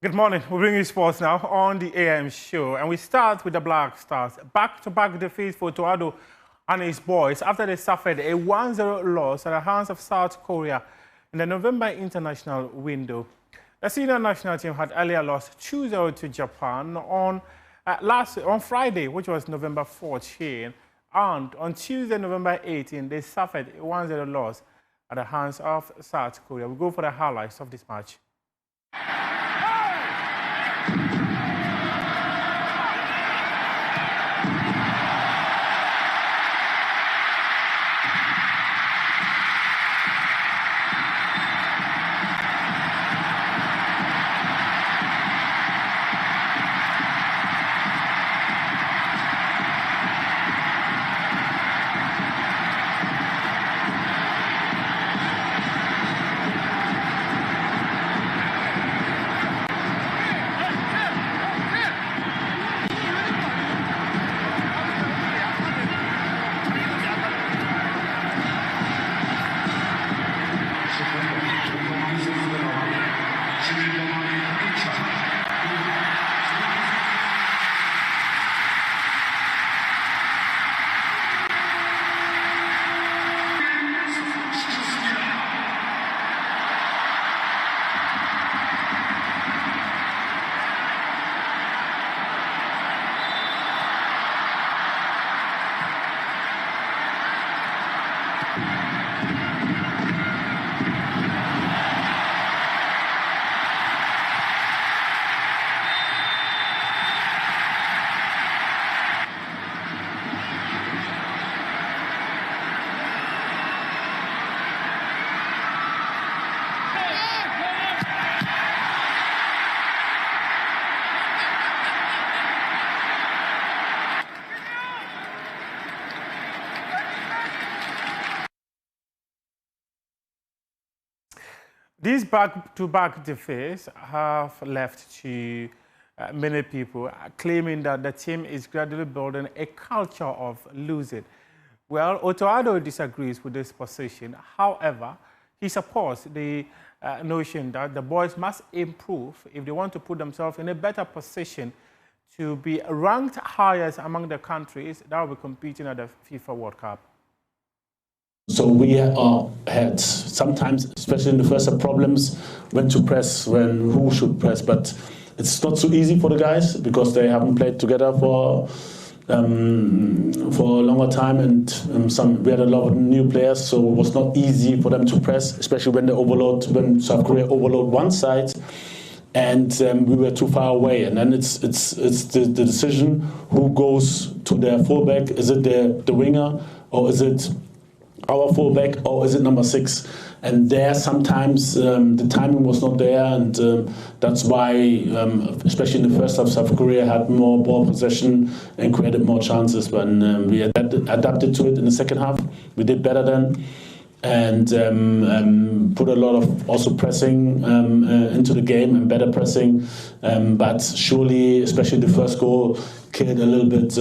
Good morning. We bring you sports now on the AM show, and we start with the Black Stars. Back-to-back defeats for Toado and his boys after they suffered a 1-0 loss at the hands of South Korea in the November international window. The senior national team had earlier lost 2-0 to Japan on Friday, which was November 14, and on Tuesday, November 18, they suffered a 1-0 loss at the hands of South Korea. We'll go for the highlights of this match. These back-to-back defeats have left to many people claiming that the team is gradually building a culture of losing. Well, Otoado disagrees with this position. However, he supports the notion that the boys must improve if they want to put themselves in a better position to be ranked highest among the countries that will be competing at the FIFA World Cup. So we had sometimes, especially in the first, problems when to press, who should press. But it's not so easy for the guys because they haven't played together for a longer time, and we had a lot of new players, so it was not easy for them to press, especially when South Korea overload one side, and we were too far away. And then it's the decision who goes to their fullback. Is it the winger, or is it our fullback, or is it number 6? And there sometimes the timing was not there, and that's why, especially in the first half, South Korea had more ball possession and created more chances. When we adapted to it in the second half, we did better then, and put a lot of also pressing into the game, and better pressing. But surely, especially the first goal, killed a little bit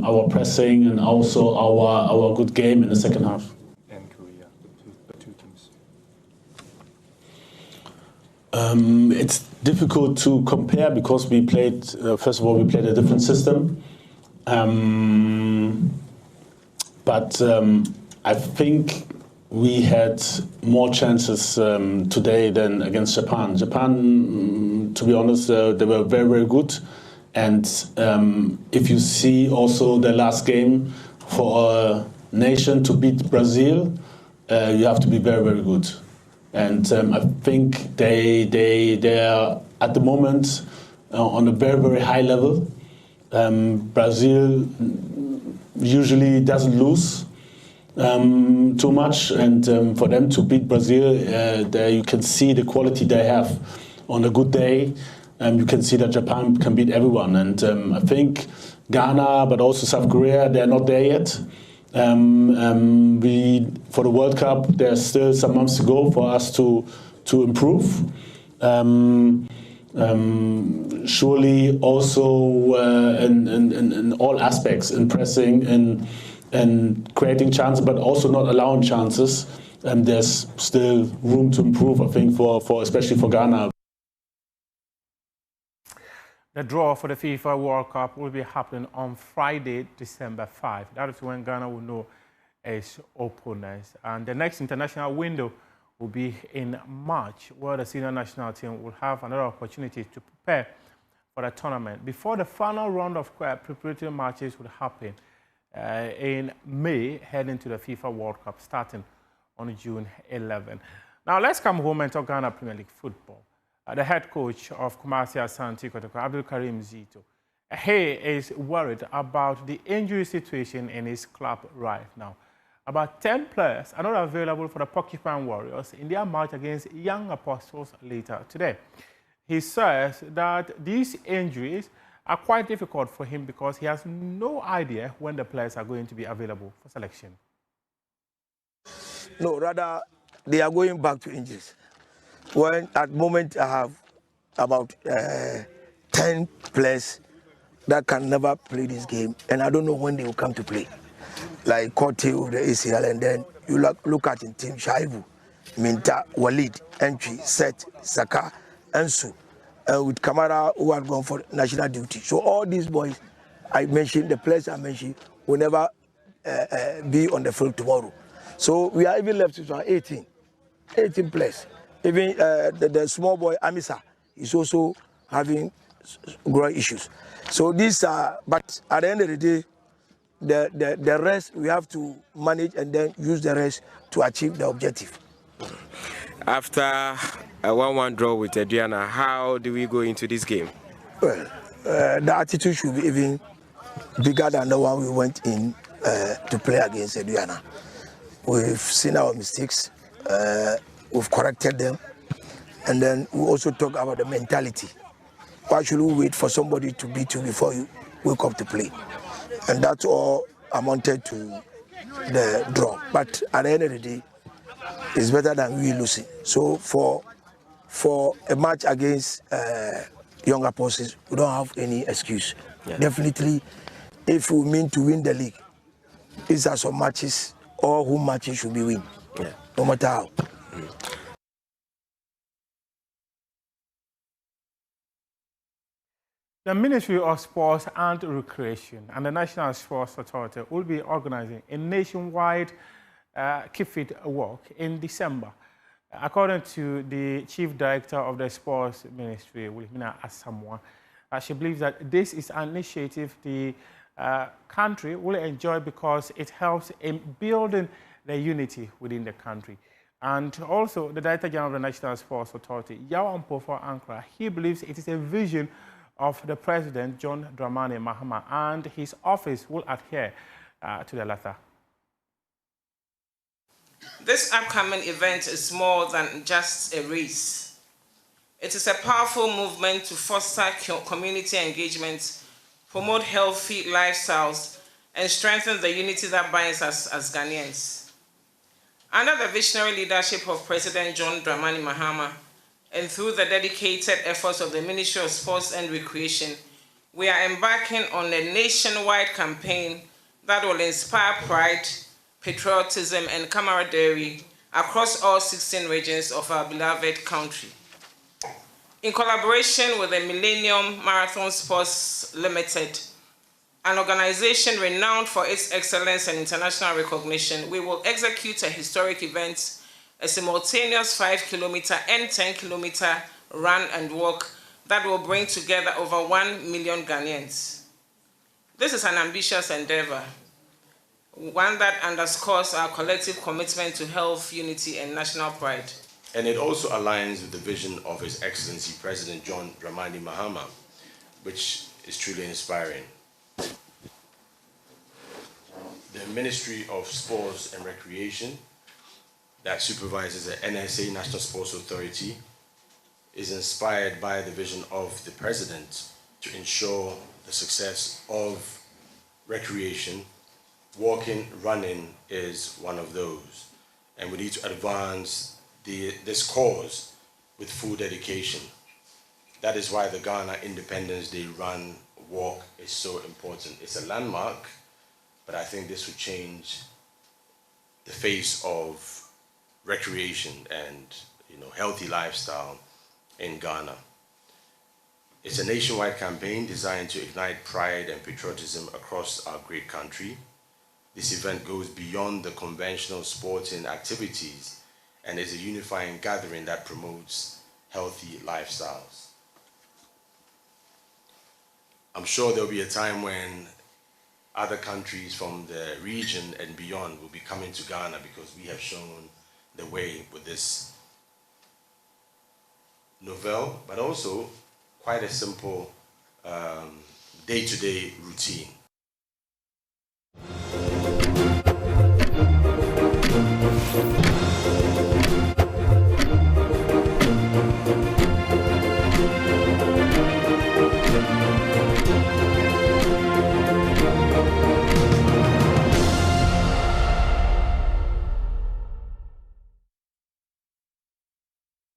our pressing and also our good game in the second half. And Korea, the two teams. It's difficult to compare because we played, first of all, we played a different system. But I think we had more chances today than against Japan. Japan, to be honest, they were very, very good. And if you see also the last game for a nation to beat Brazil, you have to be very, very good. And I think they are at the moment on a very, very high level. Brazil usually doesn't lose too much, and for them to beat Brazil, there you can see the quality they have. On a good day, you can see that Japan can beat everyone, and I think Ghana, but also South Korea, they're not there yet. For the World Cup, there's still some months to go for us to improve. Surely also in all aspects, in pressing and creating chances, but also not allowing chances. There's still room to improve, I think, for especially for Ghana. The draw for the FIFA World Cup will be happening on Friday, December 5. That is when Ghana will know its opponents. And the next international window will be in March, where the senior national team will have another opportunity to prepare for the tournament before the final round of preparatory matches will happen in May, heading to the FIFA World Cup starting on June 11. Now let's come home and talk Ghana Premier League football. The head coach of Kumasi Asante Kotoko, Abdul Karim Zito, he is worried about the injury situation in his club right now. About 10 players are not available for the Porcupine Warriors in their match against Young Apostles later today. He says that these injuries are quite difficult for him because he has no idea when the players are going to be available for selection. No, rather, they are going back to injuries. When at the moment I have about 10 players that can never play this game, and I don't know when they will come to play. Like Kotoko, the ACL, and then you look at in team Shaibu, Minta, Walid, Entry, Set, Saka, Ansu, with Kamara who are gone for national duty. So all these boys I mentioned, the players I mentioned, will never be on the field tomorrow. So we are even left with 18 players. Even the small boy Amisa is also having growing issues. So these are, but at the end of the day, the rest we have to manage and then use the rest to achieve the objective. After a 1-1 draw with Adriana, how do we go into this game? Well, the attitude should be even bigger than the one we went in to play against Adriana. We've seen our mistakes, we've corrected them, and then we also talk about the mentality. Why should we wait for somebody to beat you before you wake up to play? And that's all amounted to the draw. But at the end of the day, it's better than we losing. So for a match against Young Apostles, we don't have any excuse. Yeah. Definitely, if we mean to win the league, these are some matches, all home matches should be win, yeah, no matter how. The Ministry of Sports and Recreation and the National Sports Authority will be organizing a nationwide Keep Fit walk in December. According to the Chief Director of the Sports Ministry, Wilhelmina Asamoah, she believes that this is an initiative the country will enjoy because it helps in building the unity within the country. And also, the Director General of the National Sports Authority, Yaw Ampofo Ankra, he believes it is a vision of the President, John Dramani Mahama, and his office will adhere to the latter. This upcoming event is more than just a race. It is a powerful movement to foster community engagement, promote healthy lifestyles, and strengthen the unity that binds us as Ghanaians. Under the visionary leadership of President John Dramani Mahama, and through the dedicated efforts of the Ministry of Sports and Recreation, we are embarking on a nationwide campaign that will inspire pride, patriotism, and camaraderie across all 16 regions of our beloved country. In collaboration with the Millennium Marathon Sports Limited, an organization renowned for its excellence and international recognition, we will execute a historic event, a simultaneous 5-kilometer and 10-kilometer run and walk that will bring together over 1 million Ghanaians. This is an ambitious endeavor, one that underscores our collective commitment to health, unity, and national pride. And it also aligns with the vision of His Excellency President John Dramani Mahama, which is truly inspiring. The Ministry of Sports and Recreation, that supervises the NSA, National Sports Authority, is inspired by the vision of the President to ensure the success of recreation. Walking, running is one of those. And we need to advance this cause with full dedication. That is why the Ghana Independence Day run, walk is so important. It's a landmark, but I think this would change the face of recreation and healthy lifestyle in Ghana. It's a nationwide campaign designed to ignite pride and patriotism across our great country. This event goes beyond the conventional sporting activities and is a unifying gathering that promotes healthy lifestyles. I'm sure there'll be a time when other countries from the region and beyond will be coming to Ghana because we have shown the way with this novel, but also quite a simple day-to-day routine.